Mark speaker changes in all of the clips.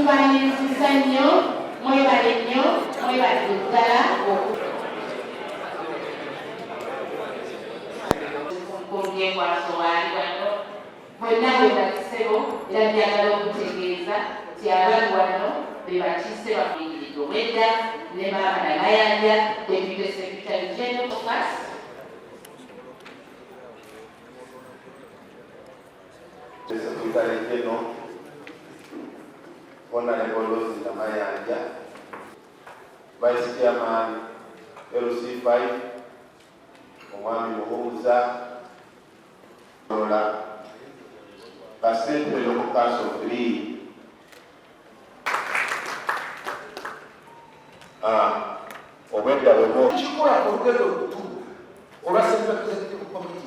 Speaker 1: tubaniriza nnyo mwebale nnyo mwebale ddala okukumbyekwaso waali wano bonna bwe bakisebo era byagala okutegeeza nti abaali wano be bakiise bakuyigiridde obwedda ne maama namayanja deputy secretary general focus
Speaker 2: Secretary General Honorable Rose Namayanja, Vice Chairman LC5 Omwami Muhuza Lola President Local Council 3 obwedda bwebo
Speaker 3: kikola olugendo olutuuka olwasemba executive committee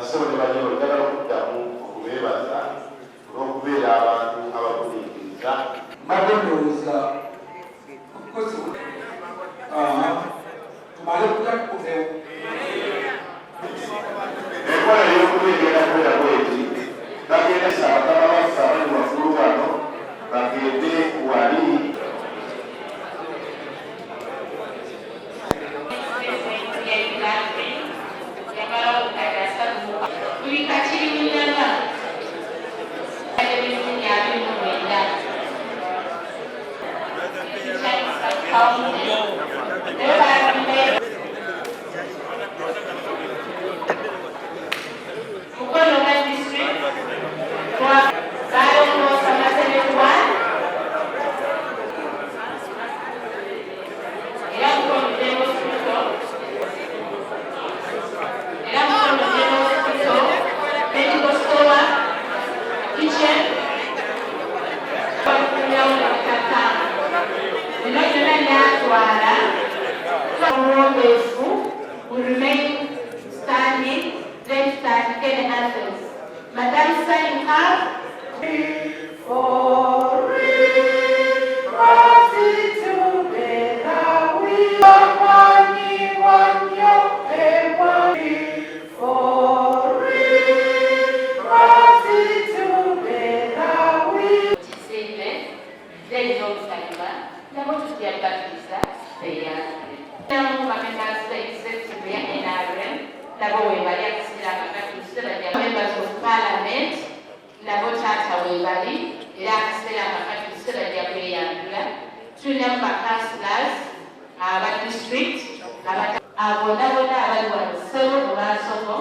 Speaker 2: basebo ne banyo njagala okuddamu okubeebaza olw'okubeera abantu abakuliikiriza
Speaker 3: mbadde ndowooza okukozi tumale okuja kukuvewo
Speaker 2: enkola ey'okubeera kubeera bweti bagenda saabakama baffe abali waggulu wano bagende wali
Speaker 1: will remain standing, then start again answers. Madam Sir, you have for members of Parliament, nabo taata webali era akaseera kakati kiseera kya kweyambula tulina mu councillors aba district abo bonna abali wano ssebo mu maasoko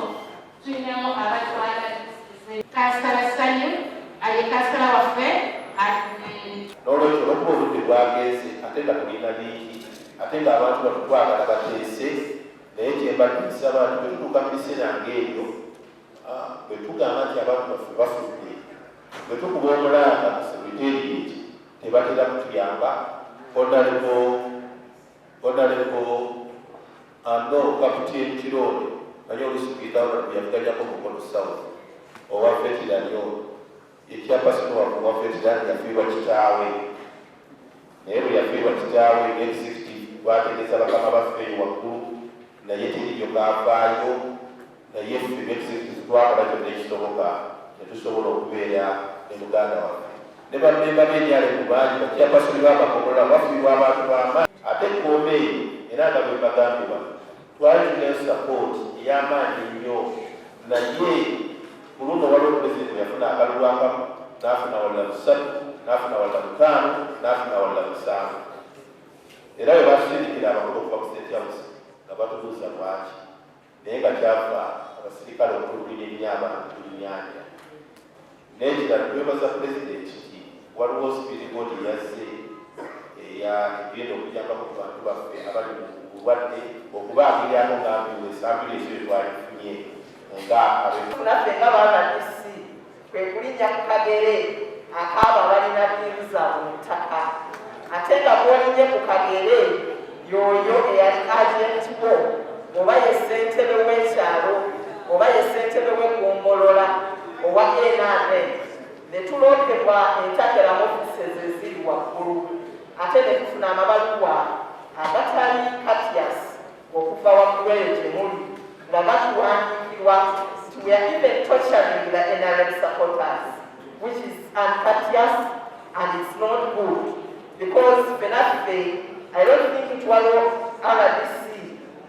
Speaker 1: tulinamu abatwala kasitala Sanyu aye kasitala waffe
Speaker 2: n'olwekyo olwokuba obudde bwagenze ate nga tulina liiki ate ng'abantu batutwagala bateese naye kyembadde nsaba abantu bwe tutuuka mu biseera ng'ebyo bwe tugamba nti abantu baffe bafudde bwe tukuba omulanga ku secretariat tebatera kutuyamba honorable ando kapiteni Kironde naye olusipiika bwe yavuganyako Mukono South owa veterani ono ekyapasino wakuwa veterani yafiirwa kitaawe naye bwe yafiirwa kitaawe executive twategeeza bakama baffeeyo waggulu naye teriyo kaavaayo naye ffe executive twakola kyonna ekisoboka netusobola okubeera ne muganda waffe ne bammemba b'enyale mu bangi bakyapasoni b'amakomola bafiirwa abantu b'amaanyi ate ekkooma eyo era nga bwe bagambibwa twali tulina support ey'amaanyi ennyo naye ku luno waliwo pulezidenti yafuna akalulu akamu n'afuna walala 3 n'afuna walala 5 n'afuna walala 7 era bwe batusindikira abakozi okuva ku state house nga batubuuza lwaki naye nga kyava abasirikale okululira ennyama ku nnyanja n'ekirala twebaza pulezidenti nti waliwo spirit body yazze egenda okujjangako ku bantu baffe abali mu bulwadde okubaagirako ng'ambulensi eyo twalifunye nga
Speaker 4: naffe nga baana disi kwe kulinnya ku kagere akaaba balina biiruza mu ttaka ate nga bwolinnye ku kagere yoyo eyali agentiwo oba ye ssentebe w'ekyalo oba ye ssentebe w'eggombolola owa NRA ne tuloopebwa entakera mu offices eziri waggulu ate ne tufuna amabaluwa agatali katias okuva waggulu eyo gye muli nga batuwandiikirwa nti we are even torturing the NRM supporters, which is uncourteous and it's not good because I don't think it was RDC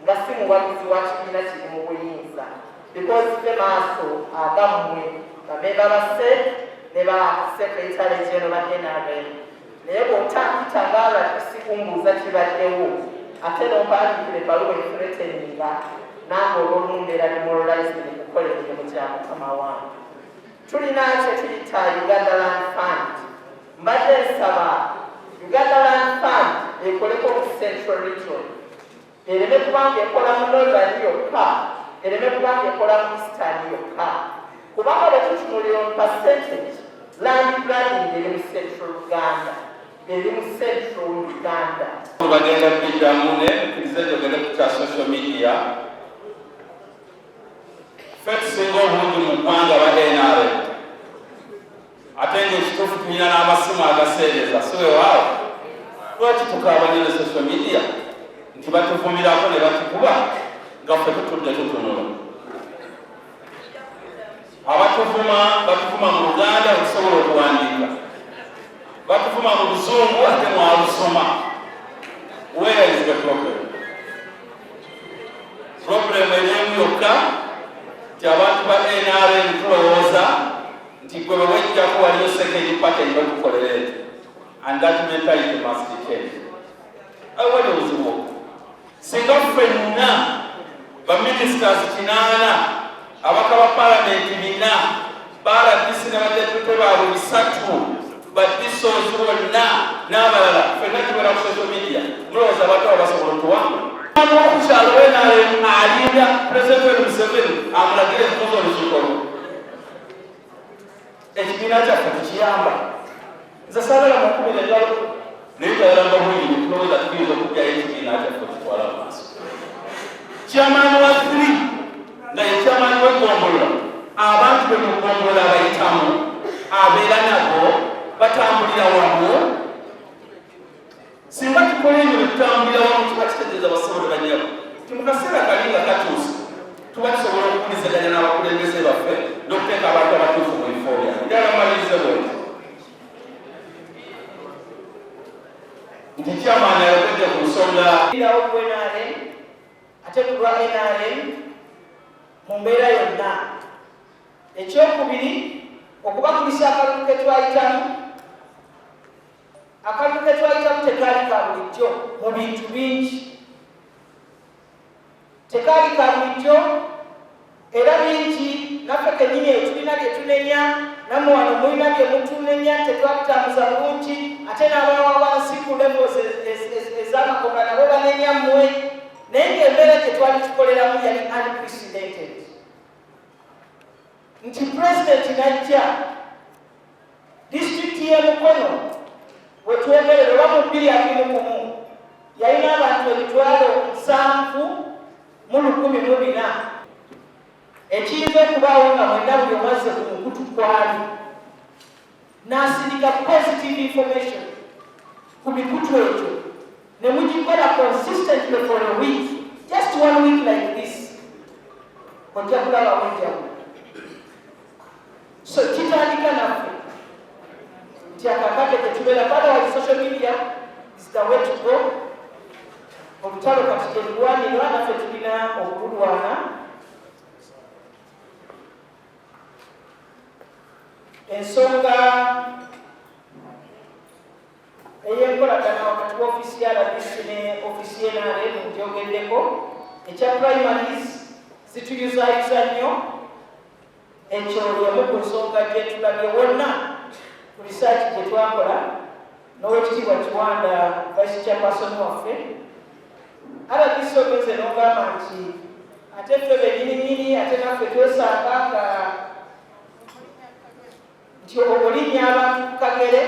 Speaker 4: nga si muwagizi wa kibiina kiri mu buyinza because ffe maaso agammwe bamemba basse ne ba secretary general ba NRM naye bw'otandika nga RDC kumbuuza kibaddewo ate n'ompandiikira ebbaluwa efreteninga nange olw'olumu mbeera demoralizing kukola emirimu gya mukama wange. Tulina kye tuyita Uganda Land Fund. Mbadde nsaba Uganda Land Fund ekoleko mu Central Region, ereme kubanga ekola mu Northern yokka, ereme kubanga ekola mu Eastern yokka, kubanga bwe tutunulira mu percentage land planning eri mu Central Uganda, eri mu Central Uganda.
Speaker 5: Bagenda kujjamu ne tukize tugende ku kya social media fatusinga obulungi mu ggwanga ba NRM ate ng'ekituufu tulina n'amasimu agaseereza so ewaawo lwaki tukaabanya ne social media nti batuvumirako ne batukuba nga ffe tutudde tutunula batuvuma mu Luganda okusobola okuwandiika, batuvuma mu Luzungu ate mwalusoma. Where is the problem? Problem erimu yokka nti abantu ba NRM tulowooza nti gwe bwejjako waliyo second party ebakukolera eti, and that mentality must change. Awali obuzibu singa ffenna baministers 8 abaka ba palamenti 4 baradisi ne badepute baabwe 3 badisozi bonna n'abalala ffenna tubeera ku social media mulowooza abato basobola otuwanga okukyalo NRM alinda President Museveni amulagire ekuza olukiiko lwo. Ekibiina kyaffe tukiyamba nze saagala mukubira engalo naye tayalamba bwingi tulowooza tuyinza okugyayo ekibiina kyaffe okitwala mu maaso. Chairman wa 3 nga ye chairman w'eggombolola, abantu be mu ggombolola bayitamu abeera nabo batambulira wamu. Singa tukola ebyo tutambulira wamu tuba kitegeeza basobola banyabo nti mu kaseera kali nga katuuse tuba tusobola okuwulizaganya n'abakulembeze baffe n'okuteeka abantu abatuufu mu bifo byabwe. Njagala mmalirize bwenti nti chairman ayogedde ku nsonga
Speaker 4: irawo ku NRM ate ku lwa NRM mu mbeera yonna. Ekyokubiri okubakulisa akalulu ke twayitamu. Akalulu ke twayitamu tekaali ka bulijjo mu bintu bingi, tekaali ka bulijjo era bingi. Naffe kennyini eyo tulina bye tunenya, nammwe wano mulina bye mutunenya, tetwabitambuza bulungi, ate n'abawa wansi ku levels ez'amakoga nabo banenya mmwe, naye ng'embeera gye twali tukoleramu yali unprecedented. Nti pulezidenti najja disitulikiti y'Emukono wetwogerera oba mu 2021 yalina abantu 7,114. Ekiyinza okubaawo nga mwenna buli omazze ku mukutu kwali n'asindika positive information ku mikutu egyo ne mugikola consistently for a week, just 1 week like this, ojja kulabawo enjawulo. So kitandika naffe nti akakade tetubeera otherwise social media is the way to go. Olutalo kati gyelulwanirwa naffe tulina okululwana. Ensonga ey'enkolagana wakati wa ofisi ya RDC ne ofisi y'NRM ngyogeddeko. Ekya primaries zituyuzayuza nnyo. Ekyo y'emu ku nsonga gye tulabye wonna ku research gye twakola n'owekitiibwa Kiwanda vice chairperson waffe. RDC ogenze n'ogamba nti ate ffe bennyininyini ate naffe twesanga nga nti obulinnya abantu ku kagere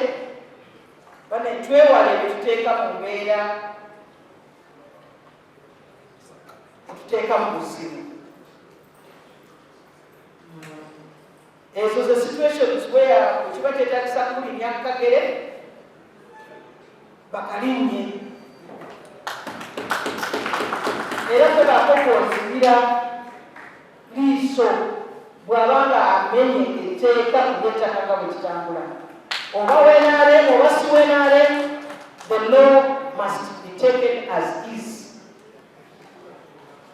Speaker 4: bane twewale bye tuteeka mu mbeera, tuteeka mu buzibu. Ezo ze situations where kiba kyetagisa kulinnya ku kagere bakalinnye era gezaako kwozibira liiso bw'abanga amenye etteeka ku bw'ettaka nga bwe kitambula. Oba wenaale oba si wenaale, the law must be taken as is.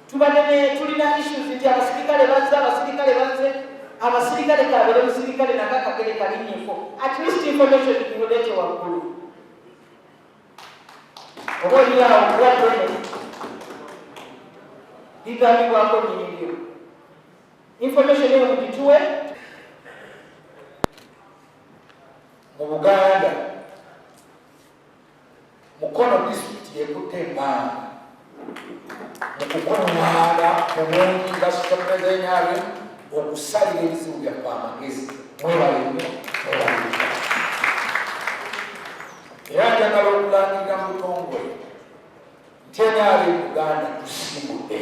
Speaker 4: Tulina issues nti abasirikale bazze, abasirikale kabere musirikale nakakagere kalinnyeko. At least information ikulete waggulu. Oba olyawo kuwadde ligambibwako nnyinibyo. Information eyo mugituwe.
Speaker 3: Mu Buganda Mukono district yekutte embaga mu kukungaana omungi nga superintendent okusalira ebizibu byaffe amagezi. Mwebale nnyo, mwebale nnyo. Era njagala okulangirira mu butongole nti enaali mu Buganda tusimbudde.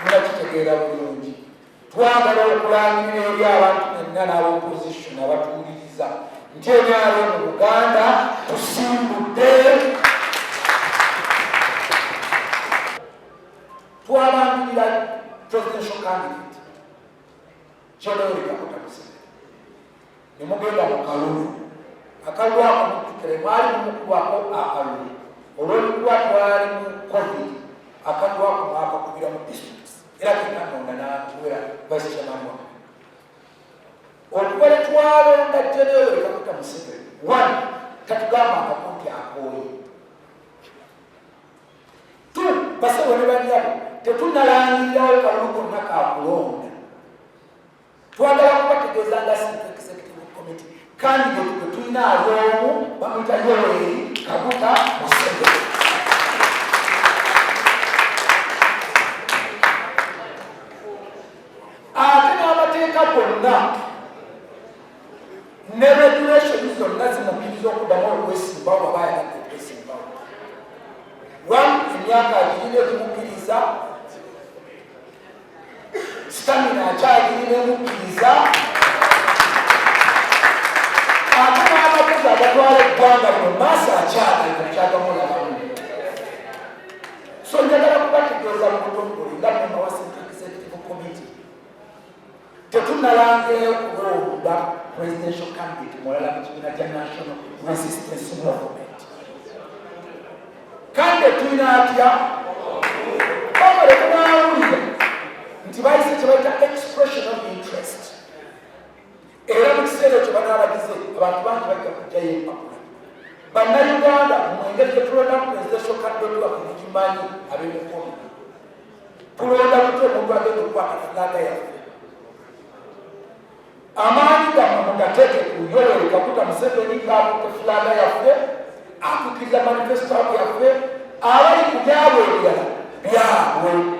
Speaker 3: Munakitegeera bulungi. Twagala okulangirira eri abantu benna n'ab'opposition abatuwuliriza nti enaali mu Buganda tusimbudde. Twalangirira presidential candidate Kyabwe ne mugenda mu kalulu. Akalulu ako mujjukire mwali mumukuwako akalulu. Olw'olikuba twali mu COVID, akalulu ako mwakakubira mu district. Era Katonda n'atuwera vice chairman wa. Okuba ne twalonda General Kaguta Museveni, one, tatugamba akakonti akooye. Two, basawo ne banyabo, tetunnalangirirawo kalulu konna kakulonda. Twagala kubategeeza nga executive committee candidate gwe tulina aliomu bamuyita Yoweri Kaguta Museveni. Ate n'amateeka gonna ne regulations zonna zimukkiriza okuddamu okwesimbawo baba ayagadde okwesimbawo. Emyaka agirina ekimukkiriza, stamina akyagirina emukkiriza, ate n'amaguzi agatwala eggwanga lino maaso akyagamu. So njagala kubategeeza mu butongole nga member wa executive committee tetunnalangirayo kulonda presidential candidate mulala mu kibiina kya National Resistance Movement. Kandi tulina atya babale kunaawulira nti bayise kye bayita expression of interest. Era mu kiseera ekyo banaabagize abantu bangi bajja kujjayo empapula. Bannayuganda mu engeri gye tulonda presidential candidate waffe mukimanyi ab'Emukono. Tulonda tutya omuntu agenda okukwata fulaga yaffe. Amaanyi gammwe mugateeke ku Yoweri Kaguta Museveni ng'akutte fulaga yaffe, akukkiriza manifesto yaffe, abali ku byabwe ebirala byabwe.